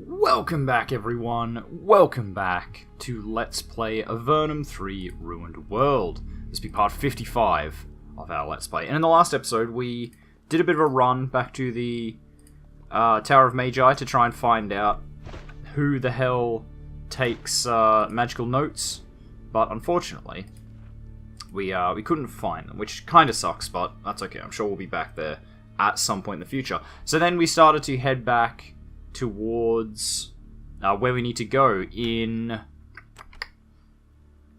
Welcome back, everyone. Welcome back to Let's Play Avernum 3 Ruined World. This will be part 55 of our Let's Play. And in the last episode, we did a bit of a run back to the Tower of Magi to try and find out who the hell takes magical notes. But unfortunately, we couldn't find them, which kind of sucks, but that's okay. I'm sure we'll be back there at some point in the future. So then we started to head back towards where we need to go in...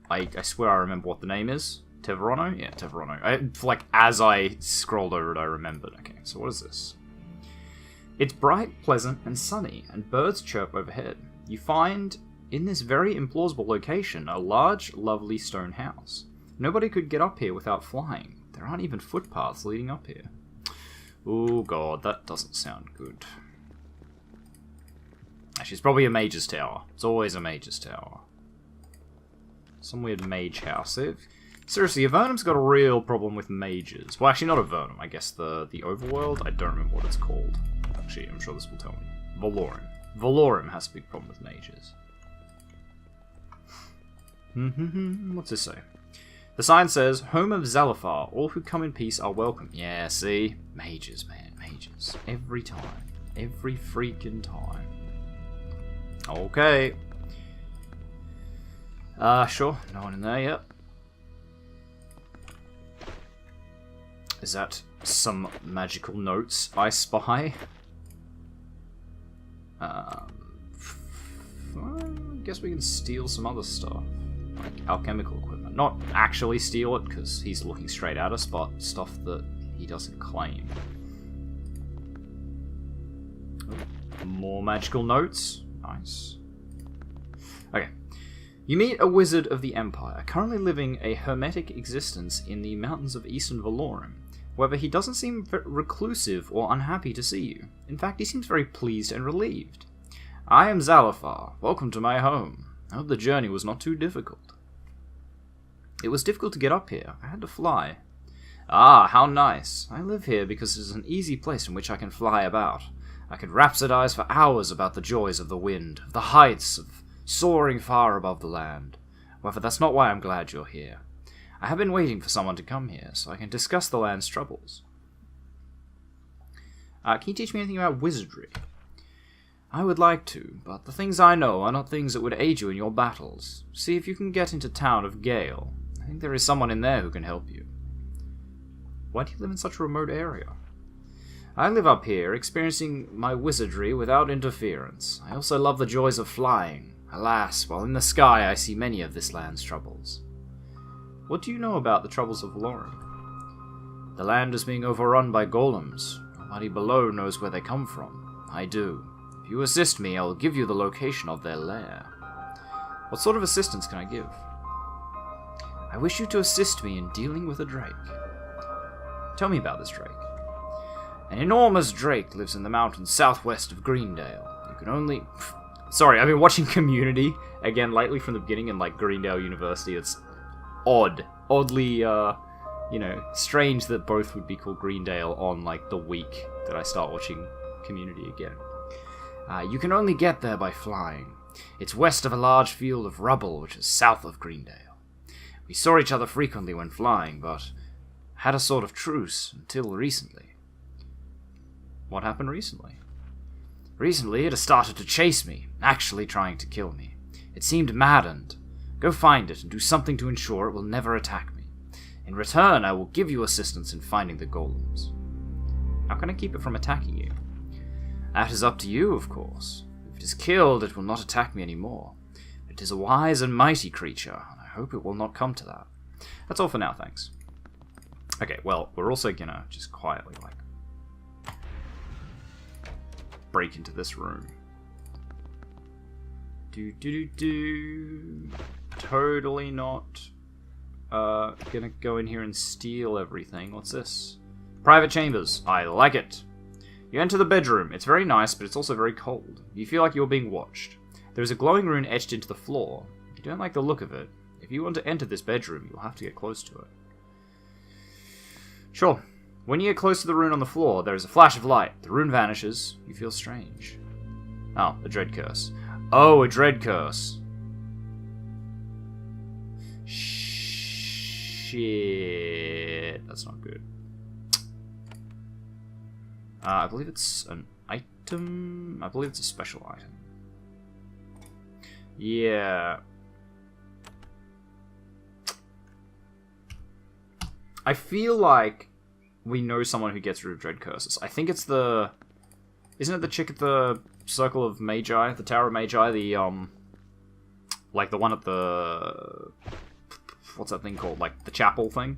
I swear I remember what the name is. Tevrono? Yeah, Tevrono. Like, as I scrolled over it, I remembered. Okay, so what is this? It's bright, pleasant, and sunny, and birds chirp overhead. You find, in this very implausible location, a large, lovely stone house. Nobody could get up here without flying. There aren't even footpaths leading up here. Oh god, that doesn't sound good. Actually, it's probably a mage's tower. It's always a mage's tower. Some weird mage house. Seriously, Avernum's got a real problem with mages. Well, actually, not Avernum. I guess the overworld? I don't remember what it's called. Actually, I'm sure this will tell me. Valorum. Valorum has a big problem with mages. What's this say? The sign says, Home of Zalafar. All who come in peace are welcome. Yeah, see? Mages, man. Mages. Every time. Every freaking time. Okay. Sure. No one in there yet. Is that some magical notes I spy? I guess we can steal some other stuff. Like alchemical equipment. Not actually steal it, because he's looking straight at us, but stuff that he doesn't claim. More magical notes. Nice. Okay. You meet a wizard of the Empire, currently living a hermetic existence in the mountains of eastern Valorum. However, he doesn't seem reclusive or unhappy to see you. In fact, he seems very pleased and relieved. I am Zalafar. Welcome to my home. I hope the journey was not too difficult. It was difficult to get up here. I had to fly. Ah, how nice. I live here because it is an easy place in which I can fly about. I could rhapsodize for hours about the joys of the wind, of the heights, of soaring far above the land. However, that's not why I'm glad you're here. I have been waiting for someone to come here, so I can discuss the land's troubles. Can you teach me anything about wizardry? I would like to, but the things I know are not things that would aid you in your battles. See if you can get into town of Gale. I think there is someone in there who can help you. Why do you live in such a remote area? I live up here, experiencing my wizardry without interference. I also love the joys of flying. Alas, while in the sky I see many of this land's troubles. What do you know about the troubles of Valorum? The land is being overrun by golems. Nobody below knows where they come from. I do. If you assist me, I will give you the location of their lair. What sort of assistance can I give? I wish you to assist me in dealing with a drake. Tell me about this drake. An enormous drake lives in the mountains southwest of Greendale. You can only... Sorry, I've been watching Community again lately from the beginning in, like, Greendale University. It's odd. Oddly, strange that both would be called Greendale on, like, the week that I start watching Community again. You can only get there by flying. It's west of a large field of rubble, which is south of Greendale. We saw each other frequently when flying, but had a sort of truce until recently. What happened recently? Recently, it has started to chase me, actually trying to kill me. It seemed maddened. Go find it and do something to ensure it will never attack me. In return, I will give you assistance in finding the golems. How can I keep it from attacking you? That is up to you, of course. If it is killed, it will not attack me anymore. It is a wise and mighty creature, and I hope it will not come to that. That's all for now, thanks. Okay, well, we're also gonna just quietly, like, break into this room. Totally not gonna go in here and steal everything. What's this? Private chambers. I like it. You enter the bedroom. It's very nice, but it's also very cold. You feel like you're being watched. There is a glowing rune etched into the floor. You don't like the look of it. If you want to enter this bedroom, you'll have to get close to it. Sure. When you get close to the rune on the floor, there is a flash of light. The rune vanishes. You feel strange. Oh, a dread curse. Oh, a dread curse. Shit. That's not good. I believe it's an item. I believe it's a special item. Yeah. I feel like we know someone who gets rid of dread curses. I think it's the... Isn't it the chick at the Circle of Magi? The Tower of Magi? The, like the one at the... What's that thing called? Like the chapel thing?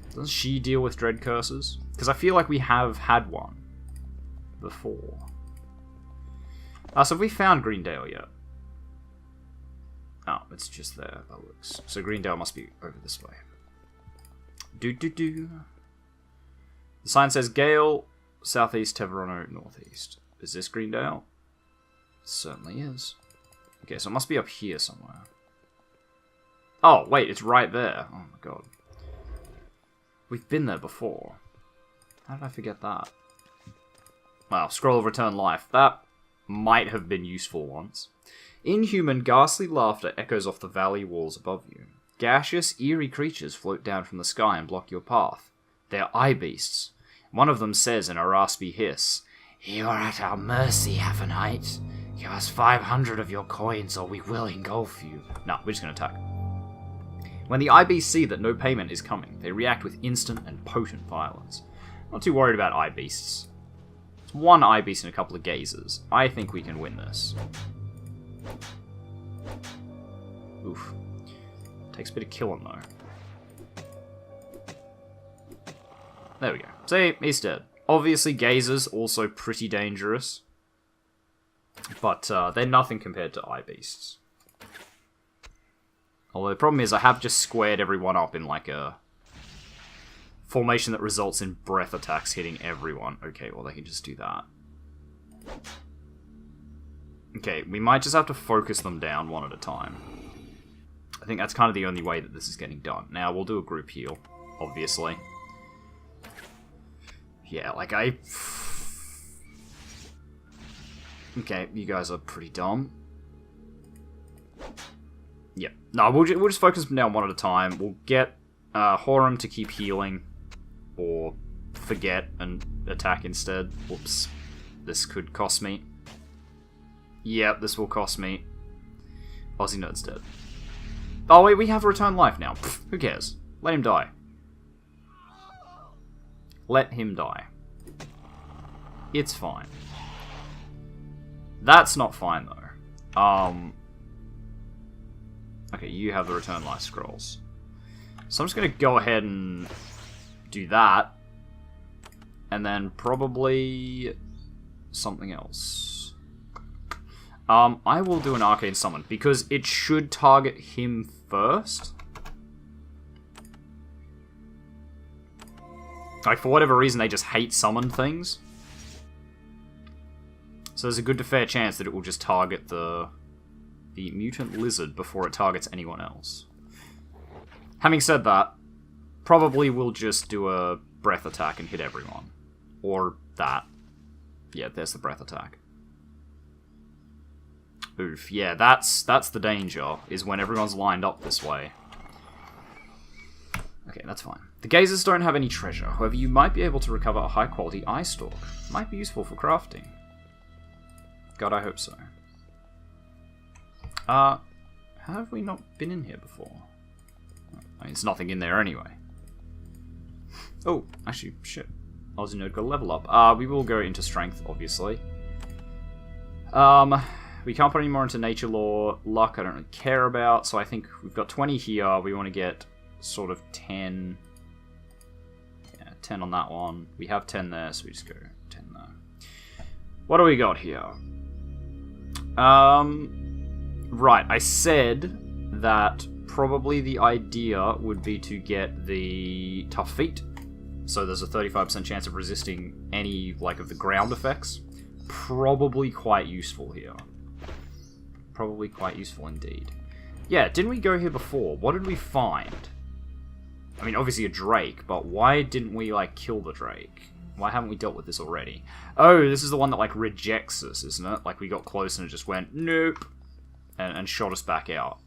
Doesn't she deal with dread curses? Because I feel like we have had one before. So have we found Greendale yet? Oh, it's just there. That looks... So Greendale must be over this way. The sign says Gale, southeast, Tevrono, northeast. Is this Greendale? It certainly is. Okay, so it must be up here somewhere. Oh, wait, it's right there. Oh my god. We've been there before. How did I forget that? Wow, Scroll of Return Life. That might have been useful once. Inhuman, ghastly laughter echoes off the valley walls above you. Gaseous, eerie creatures float down from the sky and block your path. They're eye beasts. One of them says in a raspy hiss, "You are at our mercy, Avenite. Give us 500 of your coins or we will engulf you." No, we're just going to attack. When the eye beasts see that no payment is coming, they react with instant and potent violence. Not too worried about eye beasts. It's one eye beast and a couple of gazers. I think we can win this. Oof. Takes a bit of killing, though. There we go. See, he's dead. Obviously, gazers also pretty dangerous. But they're nothing compared to eye beasts. Although the problem is I have just squared everyone up in like a formation that results in breath attacks hitting everyone. Okay, well they can just do that. Okay, we might just have to focus them down one at a time. I think that's kind of the only way that this is getting done. Now, we'll do a group heal, obviously. Yeah, like Okay, you guys are pretty dumb. Yep. No, we'll just focus them down one at a time. We'll get Horum to keep healing, or forget and attack instead. Whoops. This could cost me. Yep, this will cost me. TheOzzieNerd's dead. Oh wait, we have Return Life now. Pfft, who cares? Let him die. Let him die. It's fine. That's not fine though. Okay, you have the Return Life scrolls. So I'm just gonna go ahead and do that. And then probably something else. I will do an Arcane Summon, because it should target him first. Like, for whatever reason, they just hate summon things. So there's a good to fair chance that it will just target the mutant lizard before it targets anyone else. Having said that, probably we'll just do a breath attack and hit everyone. Or that. Yeah, there's the breath attack. Oof, yeah, that's the danger, is when everyone's lined up this way. Okay, that's fine. The gazers don't have any treasure, however you might be able to recover a high-quality eye stalk. Might be useful for crafting. God, I hope so. How have we not been in here before? I mean, there's nothing in there anyway. Oh, actually, shit. TheOzzieNerd got a level up. We will go into strength, obviously. We can't put any more into nature law. Luck, I don't really care about. So I think we've got 20 here. We want to get sort of 10. Yeah, 10 on that one. We have 10 there, so we just go 10 there. What do we got here? Right, I said that probably the idea would be to get the Tough Feet. So there's a 35% chance of resisting any, like, of the ground effects. Probably quite useful here. Probably quite useful indeed. Yeah, didn't we go here before? What did we find? I mean, obviously a drake, but why didn't we, like, kill the drake? Why haven't we dealt with this already? Oh, this is the one that, like, rejects us, isn't it? Like, we got close and it just went, nope, and shot us back out.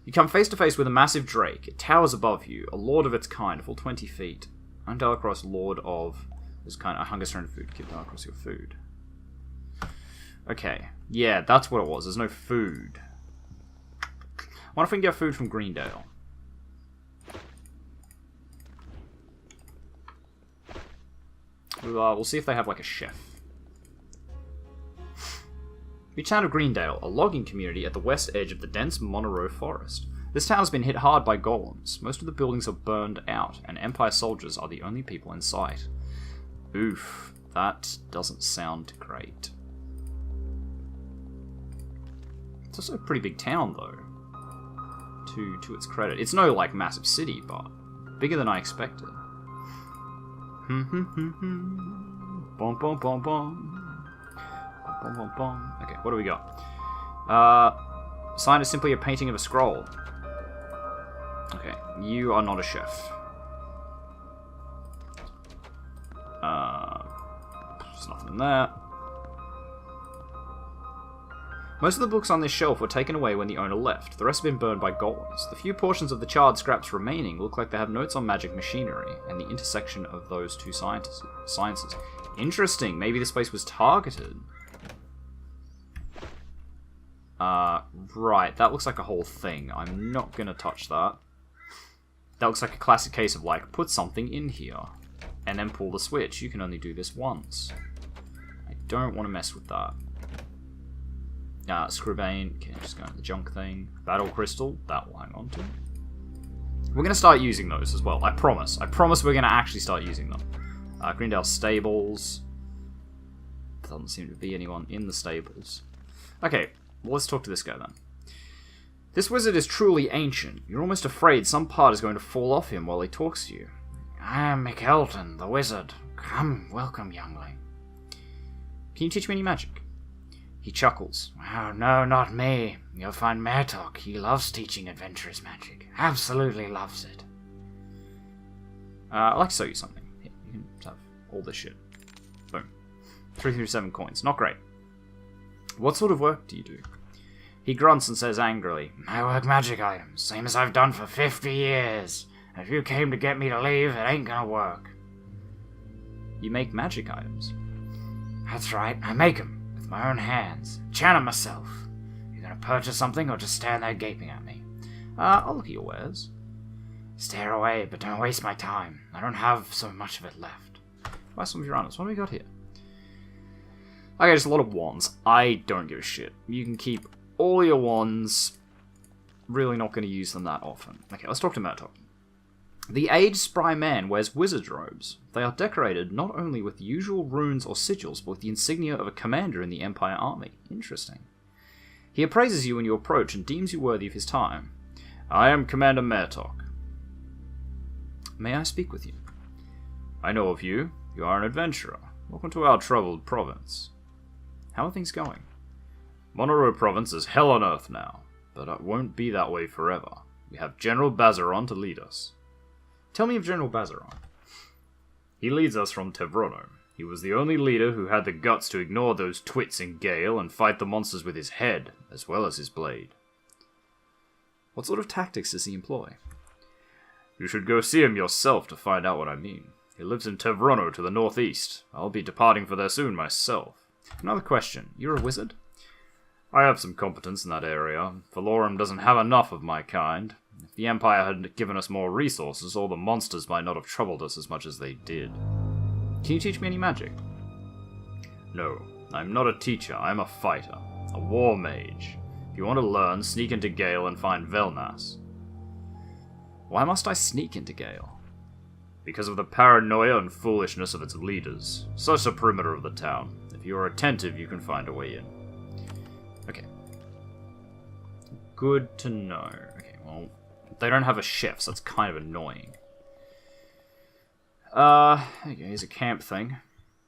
You come face to face with a massive drake. It towers above you, a lord of its kind, full 20 feet. I'm Dalacross, lord of this kind of hunger strain food. Give Dalacross your food. Okay, yeah, that's what it was. There's no food. I wonder if we can get food from Greendale. We'll see if they have, like, a chef. The town of Greendale, a logging community at the west edge of the dense Monoroe forest. This town has been hit hard by golems. Most of the buildings are burned out, and Empire soldiers are the only people in sight. Oof, that doesn't sound great. It's also a pretty big town, though, to its credit. It's no, like, massive city, but bigger than I expected. Bom, bom, bom, bom. Bom, bom, bom. Okay, what do we got? Sign is simply a painting of a scroll. Okay, you are not a chef. There's nothing in there. Most of the books on this shelf were taken away when the owner left. The rest have been burned by golems. The few portions of the charred scraps remaining look like they have notes on magic machinery and the intersection of those two sciences. Interesting. Maybe this place was targeted. Right. That looks like a whole thing. I'm not going to touch that. That looks like a classic case of, like, put something in here and then pull the switch. You can only do this once. I don't want to mess with that. Scribane, okay, just go into the junk thing. Battle Crystal, that will hang on to. We're going to start using those as well, I promise. I promise we're going to actually start using them. Greendale Stables. Doesn't seem to be anyone in the stables. Okay, well, let's talk to this guy then. This wizard is truly ancient. You're almost afraid some part is going to fall off him while he talks to you. I am McElton, the wizard. Come, welcome, youngling. Can you teach me any magic? He chuckles. Oh, no, not me. You'll find Mertok. He loves teaching adventurous magic. Absolutely loves it. I'd like to show you something. Here, you can have all this shit. Boom. 337 coins. Not great. What sort of work do you do? He grunts and says angrily, I work magic items, same as I've done for 50 years. If you came to get me to leave, it ain't gonna work. You make magic items? That's right, I make them. My own hands. Channel myself. You gonna purchase something or just stand there gaping at me? I'll look at your wares. Stare away, but don't waste my time. I don't have so much of it left. Buy some of your honors. What do we got here? Okay, just a lot of wands. I don't give a shit. You can keep all your wands. Really not going to use them that often. Okay, let's talk to Mertok. The aged spry man wears wizard's robes. They are decorated not only with the usual runes or sigils, but with the insignia of a commander in the Empire army. Interesting. He appraises you when you approach and deems you worthy of his time. I am Commander Mertok. May I speak with you? I know of you. You are an adventurer. Welcome to our troubled province. How are things going? Monoroe province is hell on earth now, but it won't be that way forever. We have General Bazaron to lead us. Tell me of General Bazaron. He leads us from Tevrono. He was the only leader who had the guts to ignore those twits in Gale and fight the monsters with his head, as well as his blade. What sort of tactics does he employ? You should go see him yourself to find out what I mean. He lives in Tevrono to the northeast. I'll be departing for there soon myself. Another question. You're a wizard? I have some competence in that area. Valorum doesn't have enough of my kind. If the Empire had given us more resources, all the monsters might not have troubled us as much as they did. Can you teach me any magic? No, I'm not a teacher, I'm a fighter. A war mage. If you want to learn, sneak into Gale and find Velnas. Why must I sneak into Gale? Because of the paranoia and foolishness of its leaders. Such a perimeter of the town. If you are attentive, you can find a way in. Okay. Good to know. Okay, well, they don't have a chef, so that's kind of annoying. Okay, here's a camp thing.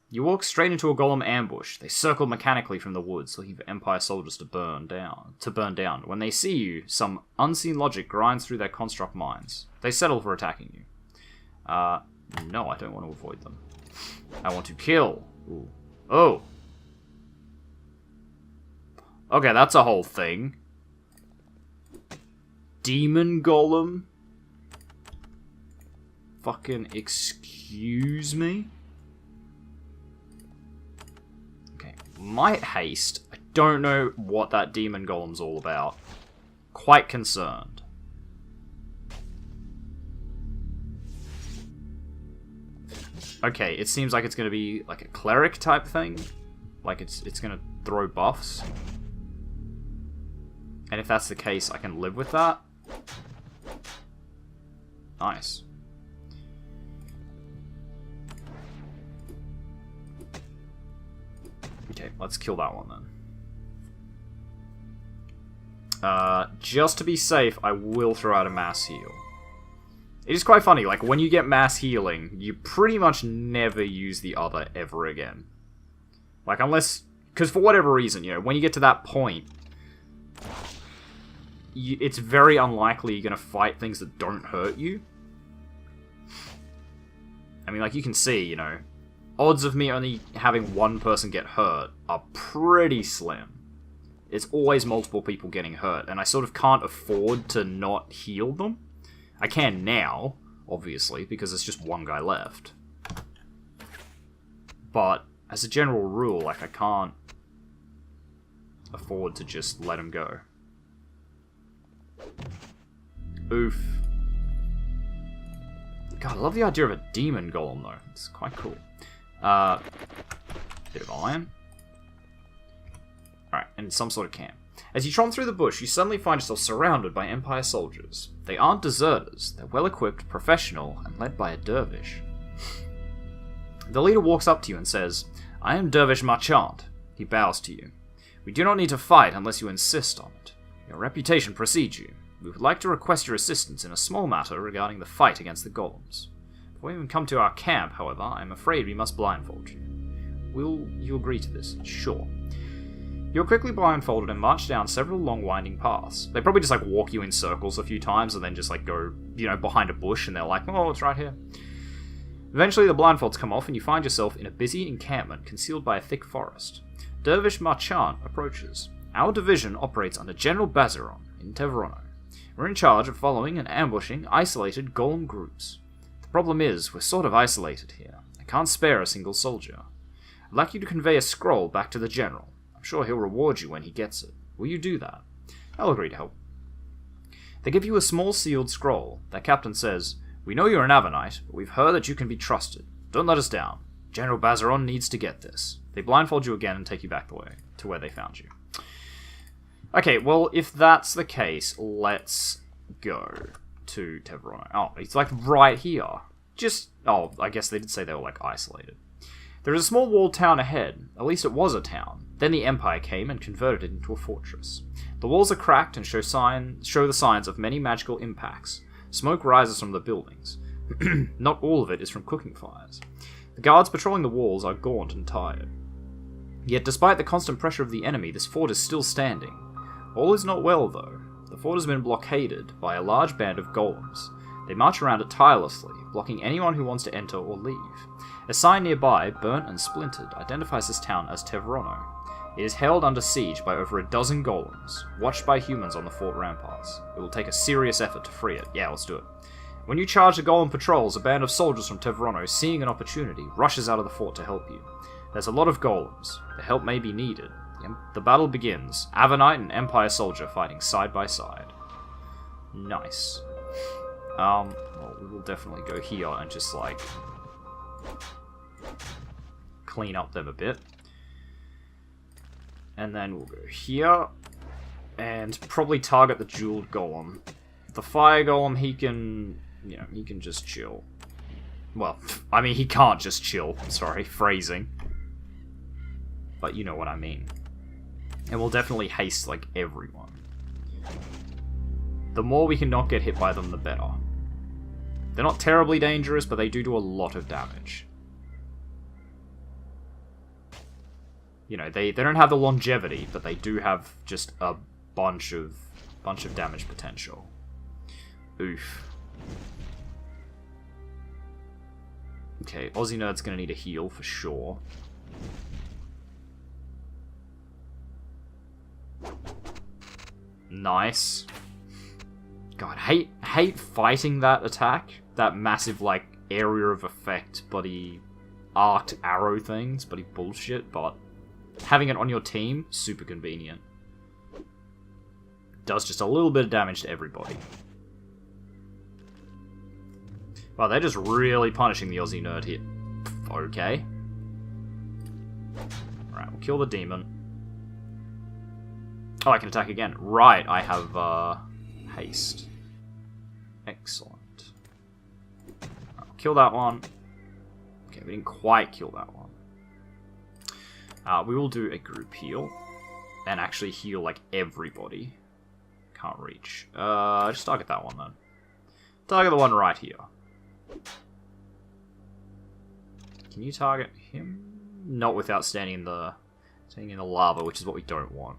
You walk straight into a golem ambush. They circle mechanically from the woods, looking for Empire soldiers to burn down. When they see you, some unseen logic grinds through their construct minds. They settle for attacking you. No, I don't want to avoid them. I want to kill. Ooh. Oh! Okay, that's a whole thing. Demon golem? Fucking excuse me? Okay, might haste. I don't know what that demon golem's all about. Quite concerned. Okay, it seems like it's going to be like a cleric type thing. Like it's going to throw buffs. And if that's the case, I can live with that. Nice. Okay, let's kill that one then. Just to be safe, I will throw out a mass heal. It is quite funny, like, when you get mass healing, you pretty much never use the other ever again. Like, unless... Because for whatever reason, you know, when you get to that point, it's very unlikely you're going to fight things that don't hurt you. I mean, like, you can see, you know, odds of me only having one person get hurt are pretty slim. It's always multiple people getting hurt, and I sort of can't afford to not heal them. I can now, obviously, because there's just one guy left. But, as a general rule, like, I can't afford to just let him go. Oof. God, I love the idea of a demon golem, though. It's quite cool. Bit of iron. Alright, and some sort of camp. As you trot through the bush, you suddenly find yourself surrounded by Empire soldiers. They aren't deserters. They're well-equipped, professional, and led by a dervish. The leader walks up to you and says, "I am Dervish Marchand." He bows to you. "We do not need to fight unless you insist on it. Your reputation precedes you. We would like to request your assistance in a small matter regarding the fight against the golems. Before we even come to our camp, however, I am afraid we must blindfold you. Will you agree to this?" Sure. You're quickly blindfolded and march down several long winding paths. They probably just like walk you in circles a few times and then just like go, you know, behind a bush and they're like, "Oh, it's right here." Eventually the blindfolds come off and you find yourself in a busy encampment concealed by a thick forest. Dervish Marchand approaches. "Our division operates under General Baziron in Tevrono. We're in charge of following and ambushing isolated golem groups. The problem is, we're sort of isolated here. I can't spare a single soldier. I'd like you to convey a scroll back to the general. I'm sure he'll reward you when he gets it. Will you do that?" I'll agree to help. They give you a small sealed scroll. Their captain says, "We know you're an Avernite, but we've heard that you can be trusted. Don't let us down. General Baziron needs to get this." They blindfold you again and take you back the way to where they found you. Okay, well, if that's the case, let's go to Tevrono. Oh, it's like right here. Oh, I guess they did say they were like isolated. There is a small walled town ahead. At least it was a town. Then the Empire came and converted it into a fortress. The walls are cracked and show the signs of many magical impacts. Smoke rises from the buildings. Not all of it is from cooking fires. The guards patrolling the walls are gaunt and tired. Yet despite the constant pressure of the enemy, this fort is still standing. All is not well, though. The fort has been blockaded by a large band of golems. They march around it tirelessly, blocking anyone who wants to enter or leave. A sign nearby, burnt and splintered, identifies this town as Tevrono. It is held under siege by over a dozen golems, watched by humans on the fort ramparts. It will take a serious effort to free it. Yeah, let's do it. When you charge the golem patrols, a band of soldiers from Tevrono, seeing an opportunity, rushes out of the fort to help you. There's a lot of golems. The help may be needed. The battle begins. Avernite and Empire soldier fighting side by side. Nice. Well, we will definitely go here and just, like, clean up them a bit. And then we'll go here, and probably target the jeweled golem. The fire golem, he can, you know, he can just chill. Well, I mean, he can't just chill. Sorry, phrasing. But you know what I mean. And we'll definitely haste, like, everyone. The more we can not get hit by them, the better. They're not terribly dangerous, but they do a lot of damage. You know, they don't have the longevity, but they do have just a bunch of damage potential. Oof. Okay, TheOzzieNerd's gonna need a heal for sure. Nice. God, hate fighting that attack. That massive, like, area of effect, bloody arced arrow things, bloody bullshit, but having it on your team, super convenient. Does just a little bit of damage to everybody. Wow, they're just really punishing the TheOzzieNerd here. Okay. Alright, we'll kill the demon. Oh, I can attack again. Right, I have, haste. Excellent. I'll kill that one. Okay, we didn't quite kill that one. We will do a group heal. And actually heal, like, everybody. Can't reach. Just target that one, then. Target the one right here. Can you target him? Not without standing in the lava, which is what we don't want.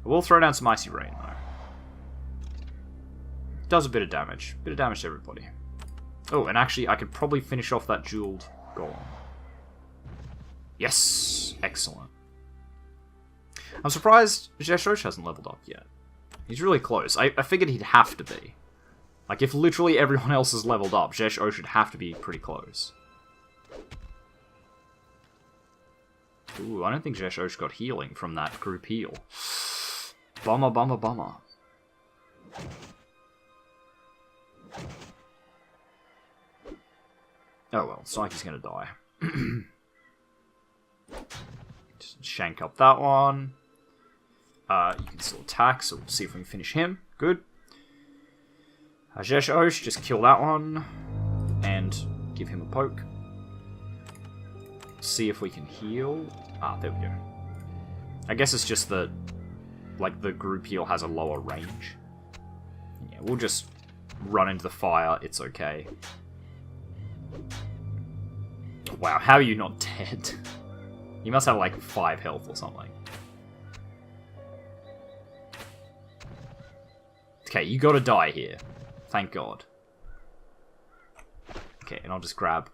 We'll throw down some Icy Rain, though. Does a bit of damage. Bit of damage to everybody. Oh, and actually, I could probably finish off that jeweled golem. Yes! Excellent. I'm surprised Jeshosh hasn't leveled up yet. He's really close. I figured he'd have to be. Like, if literally everyone else has leveled up, Jeshosh should have to be pretty close. Ooh, I don't think Jeshosh got healing from that group heal. Bummer, bummer, bummer. Oh well, it's like he's gonna die. Just shank up that one. You can still attack, so we'll see if we can finish him. Good. Jeshosh, just kill that one. And give him a poke. See if we can heal. Ah, there we go. I guess it's just that, like, the group heal has a lower range. Yeah, we'll just run into the fire. It's okay. Wow, how are you not dead? You must have, like, 5 health or something. Okay, you gotta die here. Thank God. Okay, and I'll just grab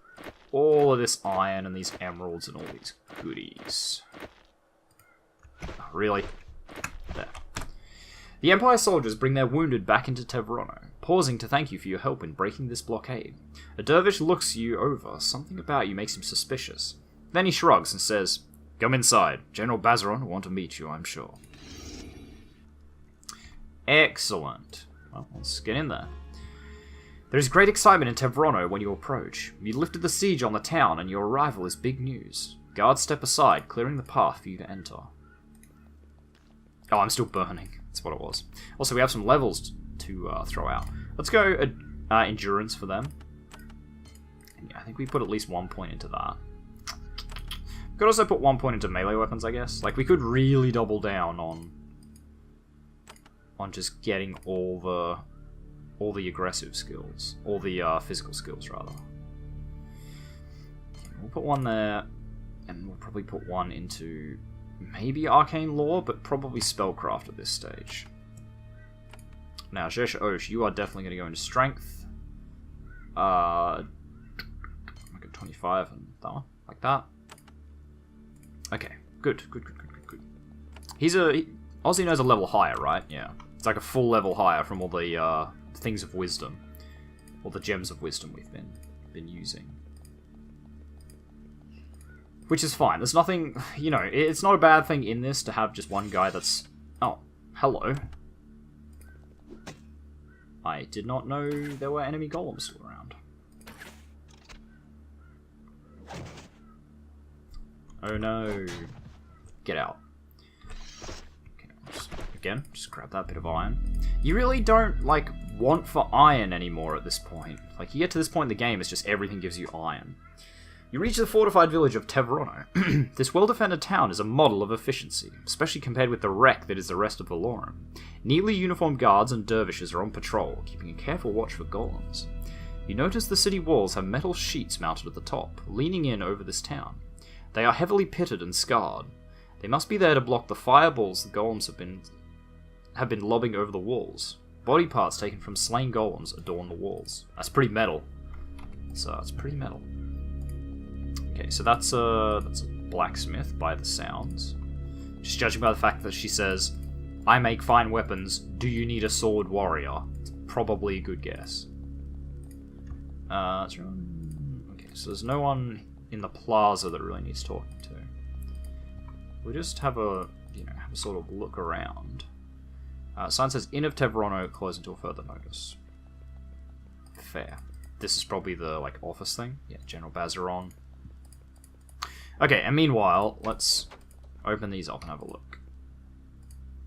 all of this iron and these emeralds and all these goodies. Oh, really? There. The Empire soldiers bring their wounded back into Tevrono, pausing to thank you for your help in breaking this blockade. A dervish looks you over. Something about you makes him suspicious. Then he shrugs and says, "Come inside. General Bazaron will want to meet you, I'm sure." Excellent. Well, let's get in there. There is great excitement in Tevrono when you approach. You lifted the siege on the town, and your arrival is big news. Guards step aside, clearing the path for you to enter. Oh, I'm still burning. That's what it was. Also, we have some levels to throw out. Let's go endurance for them. Yeah, I think we put at least 1 point into that. We could also put 1 point into melee weapons, I guess. Like, we could really double down on just getting all the aggressive skills. All the physical skills, rather. We'll put one there, and we'll probably put one into maybe Arcane Lore, but probably Spellcraft at this stage. Now, Jeshosh, you are definitely going to go into Strength. Make it 25 and that one, like that. Okay, good. TheOzzieNerd's a level higher, right? Yeah. It's like a full level higher from all the things of wisdom. Or the gems of wisdom we've been using. Which is fine. There's nothing, you know, it's not a bad thing in this to have just one guy that's... Oh, hello. I did not know there were enemy golems still around. Oh no. Get out. Okay, just grab that bit of iron. You really don't, like, want for iron anymore at this point. Like, you get to this point in the game, it's just everything gives you iron. You reach the fortified village of Tevrono. This well-defended town is a model of efficiency, especially compared with the wreck that is the rest of Valorum. Neatly uniformed guards and dervishes are on patrol, keeping a careful watch for golems. You notice the city walls have metal sheets mounted at the top, leaning in over this town. They are heavily pitted and scarred. They must be there to block the fireballs the golems have been lobbing over the walls. Body parts taken from slain golems adorn the walls. That's pretty metal. So, it's pretty metal. Okay, so that's a blacksmith by the sounds. Just judging by the fact that she says, I make fine weapons, do you need a sword warrior? It's probably a good guess. Okay, so there's no one in the plaza that really needs talking to. We'll just have a, have a sort of look around. Sign says, Inn of Tevrono, closed until further notice. Fair. This is probably the, office thing. Yeah, General Bazaron. Okay, and meanwhile, let's open these up and have a look.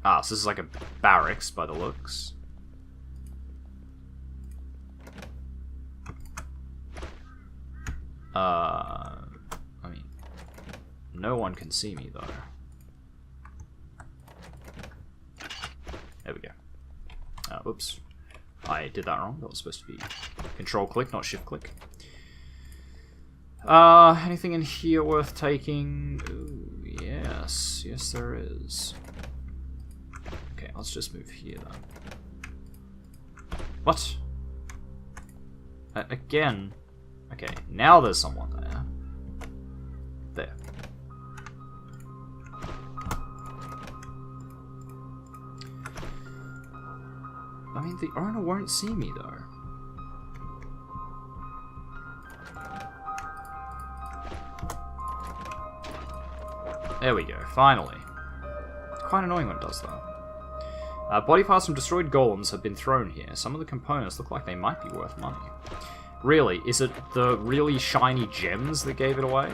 So this is like a barracks by the looks. I mean, no one can see me, though. There we go. Oops. I did that wrong. That was supposed to be Control-click, not Shift-click. Anything in here worth taking? Ooh, yes. Yes, there is. Okay, let's just move here, then. What? Again. Okay, now there's someone there. There. I mean, the owner won't see me, though. There we go, finally. Quite annoying when it does that. Body parts from destroyed golems have been thrown here. Some of the components look like they might be worth money. Really? Is it the really shiny gems that gave it away?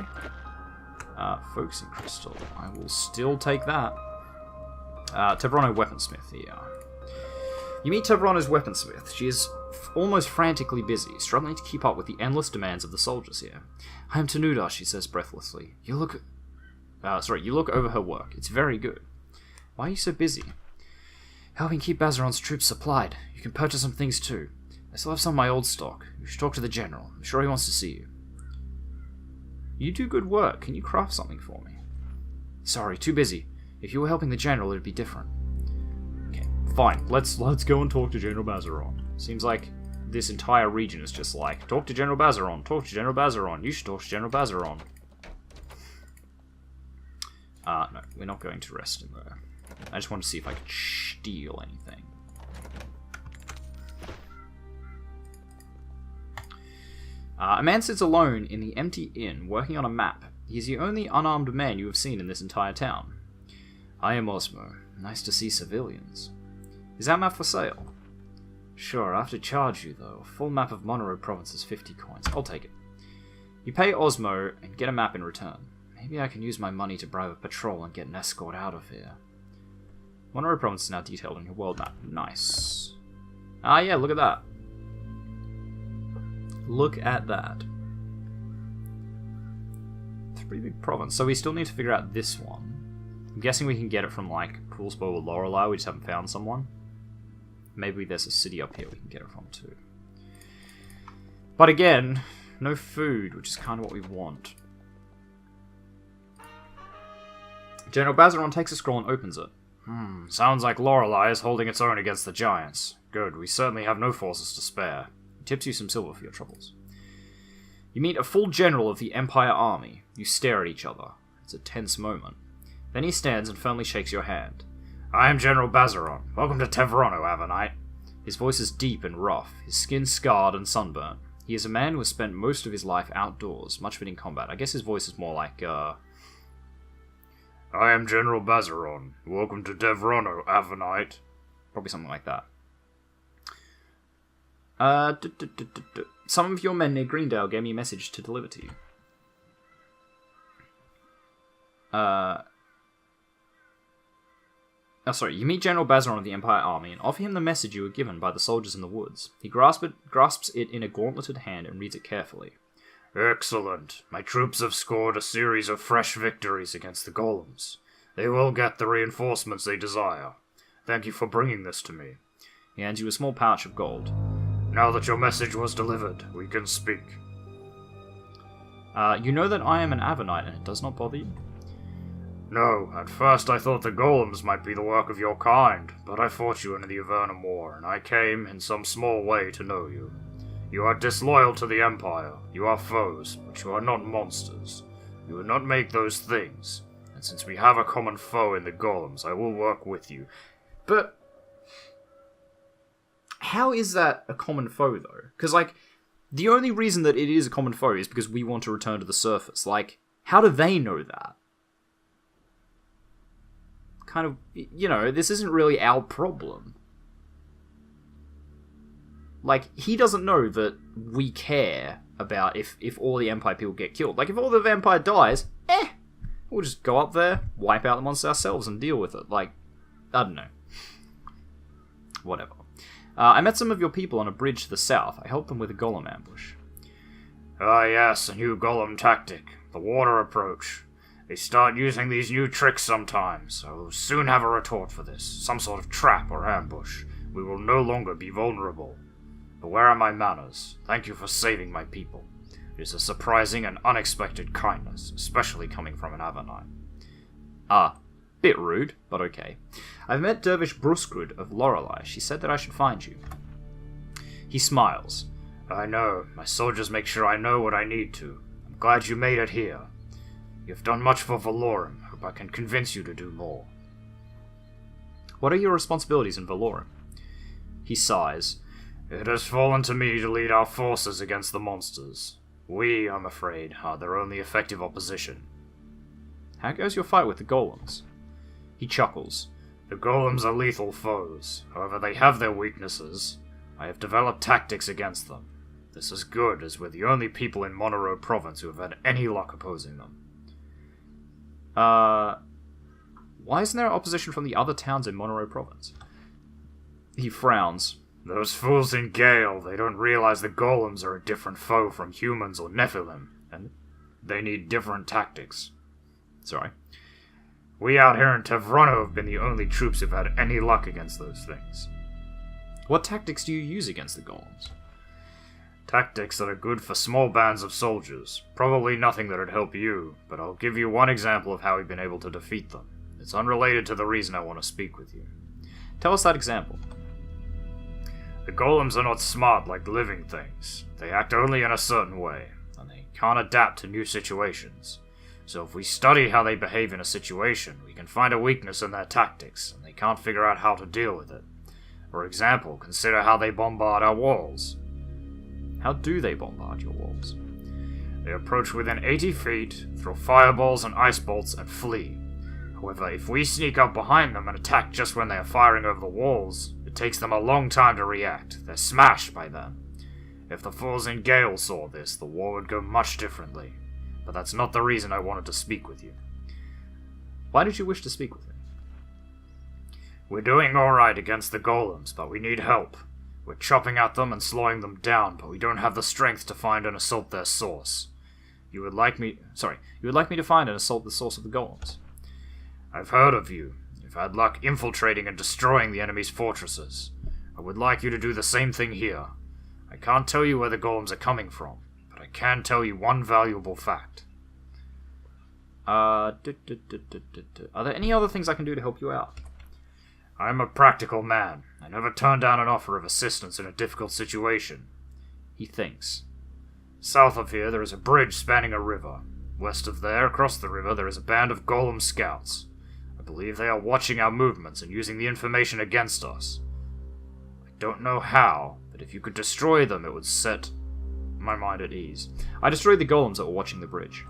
Focusing crystal. I will still take that. Tevrono weaponsmith here. You meet Tevrono's weaponsmith. She is almost frantically busy, struggling to keep up with the endless demands of the soldiers here. I am Tanuda, she says breathlessly. You look over her work. It's very good. Why are you so busy? Helping keep Bazaron's troops supplied. You can purchase some things too. I still have some of my old stock. You should talk to the general. I'm sure he wants to see you. You do good work. Can you craft something for me? Sorry, too busy. If you were helping the general, it'd be different. Okay, fine. Let's go and talk to General Bazaron. Seems like this entire region is just like, talk to General Bazaron, talk to General Bazaron, you should talk to General Bazaron. No, we're not going to rest in there. I just want to see if I can steal anything. A man sits alone in the empty inn, working on a map. He is the only unarmed man you have seen in this entire town. I am Osmo. Nice to see civilians. Is that map for sale? Sure, I have to charge you, though. A full map of Monroe Province is 50 coins. I'll take it. You pay Osmo and get a map in return. Maybe I can use my money to bribe a patrol and get an escort out of here. Monroe Province is now detailed on your world map. Nice. Ah, yeah, look at that. Look at that. It's a pretty big province. So we still need to figure out this one. I'm guessing we can get it from, Poolspo or Lorelei. We just haven't found someone. Maybe there's a city up here we can get it from, too. But again, no food, which is kind of what we want. General Bazaron takes a scroll and opens it. Sounds like Lorelei is holding its own against the giants. Good, we certainly have no forces to spare. He tips you some silver for your troubles. You meet a full general of the Empire army. You stare at each other. It's a tense moment. Then he stands and firmly shakes your hand. I am General Bazaron. Welcome to Tevrono, Avernite. His voice is deep and rough, his skin scarred and sunburnt. He is a man who has spent most of his life outdoors, much of it in combat. I guess his voice is more like, I am General Bazaron. Welcome to Tevrono, Avernite. Probably something like that. Some of your men near Greendale gave me a message to deliver to you. You meet General Bazaron of the Empire Army and offer him the message you were given by the soldiers in the woods. He grasps it in a gauntleted hand and reads it carefully. Excellent. My troops have scored a series of fresh victories against the golems. They will get the reinforcements they desire. Thank you for bringing this to me. He hands you a small pouch of gold. Now that your message was delivered, we can speak. You know that I am an Avernite and it does not bother you? No, at first I thought the golems might be the work of your kind, but I fought you in the Avernum War, and I came, in some small way, to know you. You are disloyal to the Empire. You are foes, but you are not monsters. You would not make those things. And since we have a common foe in the golems, I will work with you. But how is that a common foe, though? Because, like, the only reason that it is a common foe is because we want to return to the surface. Like, how do they know that? Kind of, you know, this isn't really our problem. Like, he doesn't know that we care about if all the Empire people get killed. Like, if all the Empire dies, we'll just go up there, wipe out the monster ourselves, and deal with it. Like, I don't know. Whatever. I met some of your people on a bridge to the south. I helped them with a golem ambush. Ah yes, a new golem tactic. The water approach. They start using these new tricks sometimes. I will soon have a retort for this. Some sort of trap or ambush. We will no longer be vulnerable. But where are my manners? Thank you for saving my people. It is a surprising and unexpected kindness, especially coming from an Avernum. Bit rude, but okay. I've met Dervish Bruskrud of Lorelei. She said that I should find you. He smiles. I know. My soldiers make sure I know what I need to. I'm glad you made it here. You've done much for Valorum. Hope I can convince you to do more. What are your responsibilities in Valorum? He sighs. It has fallen to me to lead our forces against the monsters. We, I'm afraid, are their only effective opposition. How goes your fight with the golems? He chuckles. The golems are lethal foes. However, they have their weaknesses. I have developed tactics against them. This is good, as we're the only people in Monroe Province who have had any luck opposing them. Why isn't there opposition from the other towns in Monroe Province? He frowns. Those fools in Gale, they don't realize the golems are a different foe from humans or Nephilim, and they need different tactics. Sorry. We out here in Tevrono have been the only troops who've had any luck against those things. What tactics do you use against the golems? Tactics that are good for small bands of soldiers. Probably nothing that'd help you, but I'll give you one example of how we've been able to defeat them. It's unrelated to the reason I want to speak with you. Tell us that example. The golems are not smart like living things. They act only in a certain way, and they can't adapt to new situations. So if we study how they behave in a situation, we can find a weakness in their tactics, and they can't figure out how to deal with it. For example, consider how they bombard our walls. How do they bombard your walls? They approach within 80 feet, throw fireballs and ice bolts, and flee. However, if we sneak up behind them and attack just when they are firing over the walls, it takes them a long time to react. They're smashed by then. If the fools in Gale saw this, the war would go much differently. But that's not the reason I wanted to speak with you. Why did you wish to speak with me? We're doing alright against the golems, but we need help. We're chopping at them and slowing them down, but we don't have the strength to find and assault their source. You would like me to find and assault the source of the golems. I've heard of you. You've had luck infiltrating and destroying the enemy's fortresses. I would like you to do the same thing here. I can't tell you where the golems are coming from, but I can tell you one valuable fact. Are there any other things I can do to help you out? I am a practical man. I never turn down an offer of assistance in a difficult situation. He thinks. South of here, there is a bridge spanning a river. West of there, across the river, there is a band of golem scouts. I believe they are watching our movements and using the information against us. I don't know how, but if you could destroy them, it would set my mind at ease. I destroyed the golems that were watching the bridge.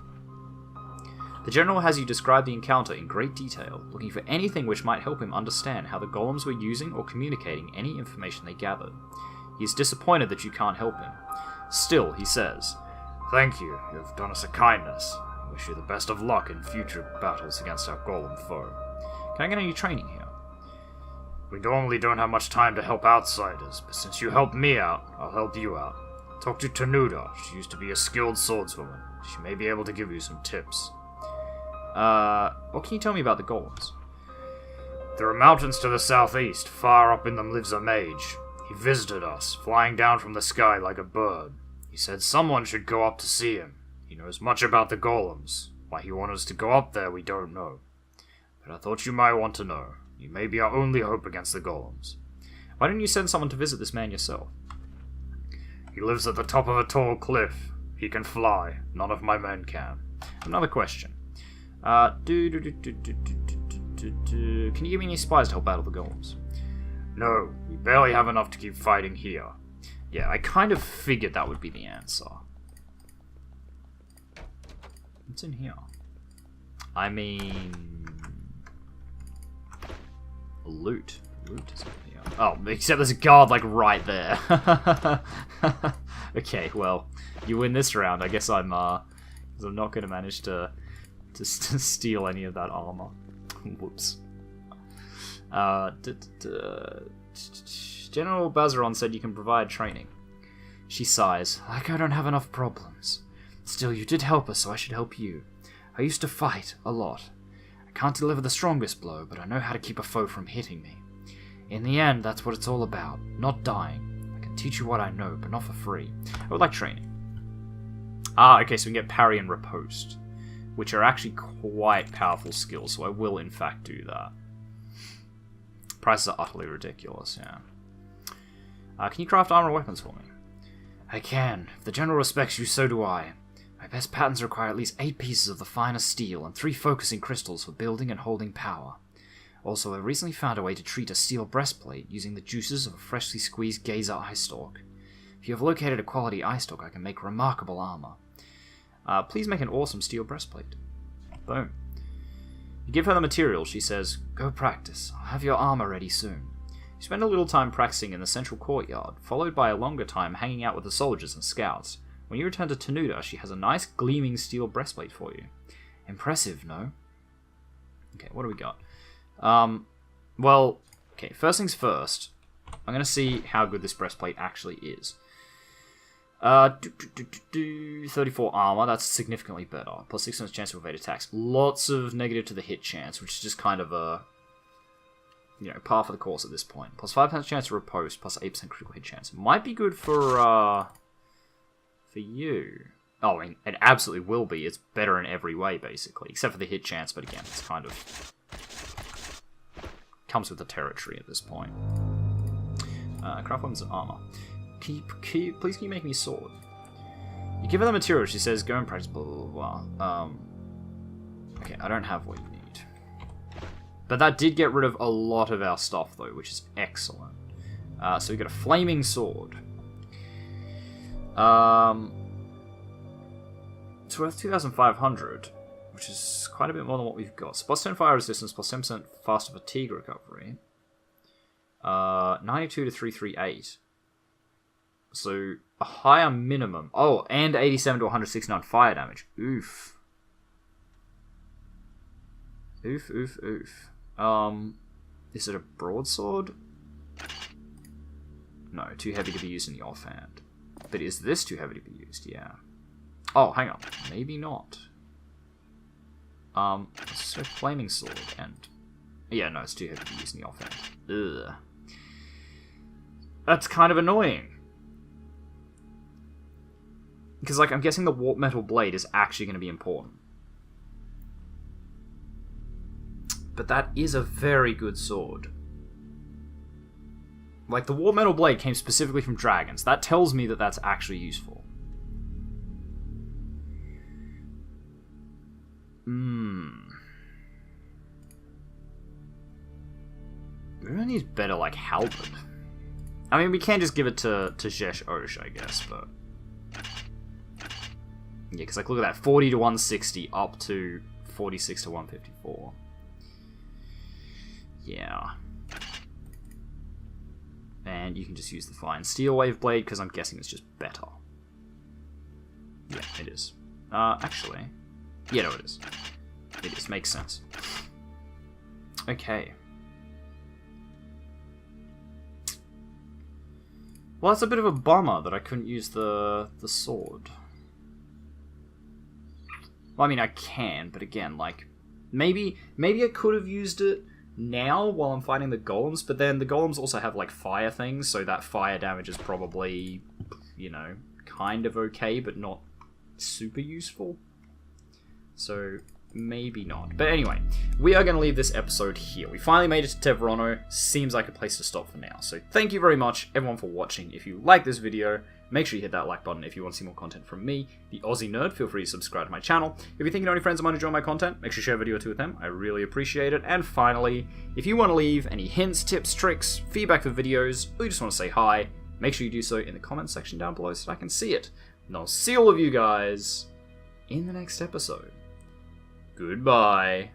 The general has you describe the encounter in great detail, looking for anything which might help him understand how the golems were using or communicating any information they gathered. He is disappointed that you can't help him. Still, he says, Thank you. You have done us a kindness. I wish you the best of luck in future battles against our golem foe. Can I get any training here? We normally don't have much time to help outsiders, but since you helped me out, I'll help you out. Talk to Tanuda. She used to be a skilled swordswoman. She may be able to give you some tips. What can you tell me about the golems? There are mountains to the southeast. Far up in them lives a mage. He visited us, flying down from the sky like a bird. He said someone should go up to see him. He knows much about the golems. Why he wanted us to go up there, we don't know. But I thought you might want to know. You may be our only hope against the golems. Why didn't you send someone to visit this man yourself? He lives at the top of a tall cliff. He can fly. None of my men can. Another question. Can you give me any spies to help battle the golems? No, we barely have enough to keep fighting here. Yeah, I kind of figured that would be the answer. What's in here? I mean... Loot. Loot is in here. Oh, except there's a guard, like, right there. Okay, well, you win this round. I guess I'm not going to manage to steal any of that armor. Whoops. General Bazaron said you can provide training. She sighs. Like I don't have enough problems. Still, you did help us, so I should help you. I used to fight a lot. I can't deliver the strongest blow, but I know how to keep a foe from hitting me. In the end, that's what it's all about. Not dying. I can teach you what I know, but not for free. I would like training. Ah, okay, so we can get parry and riposte, which are actually quite powerful skills, so I will in fact do that. Prices are utterly ridiculous, yeah. Can you craft armor weapons for me? I can. If the general respects you, so do I. My best patterns require at least 8 pieces of the finest steel and 3 focusing crystals for building and holding power. Also, I recently found a way to treat a steel breastplate using the juices of a freshly squeezed gazer eye stalk. If you have located a quality eye stalk, I can make remarkable armor. Please make an awesome steel breastplate. Boom. You give her the material, she says, Go practice. I'll have your armor ready soon. You spend a little time practicing in the central courtyard, followed by a longer time hanging out with the soldiers and scouts. When you return to Tenuta, she has a nice gleaming steel breastplate for you. Impressive, no? Okay, what do we got? Well, okay, first things first. I'm going to see how good this breastplate actually is. 34 armor, that's significantly better. Plus 6% chance to evade attacks. Lots of negative to the hit chance, which is just kind of a, you know, par for the course at this point. Plus 5% chance to riposte, plus 8% critical hit chance. Might be good for you. Oh, I mean, it absolutely will be. It's better in every way, basically. Except for the hit chance, but again, it's kind of comes with the territory at this point. Craft weapons and armor. Please can you make me a sword? You give her the material, she says, go and practice, blah, blah, blah. Okay, I don't have what you need. But that did get rid of a lot of our stuff, though, which is excellent. So we got a flaming sword. It's worth 2,500, which is quite a bit more than what we've got. So plus 10 fire resistance, plus 10% faster fatigue recovery. 92 to 338. So, a higher minimum. Oh, and 87 to 169 fire damage. Oof. Oof, oof, oof. Is it a broadsword? No, too heavy to be used in the offhand. But is this too heavy to be used? Yeah. Oh, hang on. Maybe not. So flaming sword and... Yeah, no, it's too heavy to be used in the offhand. Ugh. That's kind of annoying. Because, like, I'm guessing the warp metal blade is actually going to be important. But that is a very good sword. Like, the warp metal blade came specifically from dragons. That tells me that that's actually useful. Everyone needs better, like, halberd. I mean, we can just give it to Jesh Osh, I guess, but... Yeah, because, like, look at that. 40 to 160 up to 46 to 154. Yeah. And you can just use the fine steel wave blade, because I'm guessing it's just better. Yeah, it is. Actually... Yeah, no, it is. It is. Makes sense. Okay. Well, that's a bit of a bummer that I couldn't use the sword. Well, I mean, I can, but again, like, maybe I could have used it now while I'm fighting the golems, but then the golems also have, like, fire things, so that fire damage is probably, you know, kind of okay, but not super useful. So, maybe not. But anyway, we are going to leave this episode here. We finally made it to Tevrono. Seems like a place to stop for now. So thank you very much, everyone, for watching. If you like this video, make sure you hit that like button. If you want to see more content from me, the Aussie Nerd, feel free to subscribe to my channel. If you think you know any friends that might enjoy my content, make sure you share a video or two with them. I really appreciate it. And finally, if you want to leave any hints, tips, tricks, feedback for videos, or you just want to say hi, make sure you do so in the comments section down below so that I can see it. And I'll see all of you guys in the next episode. Goodbye.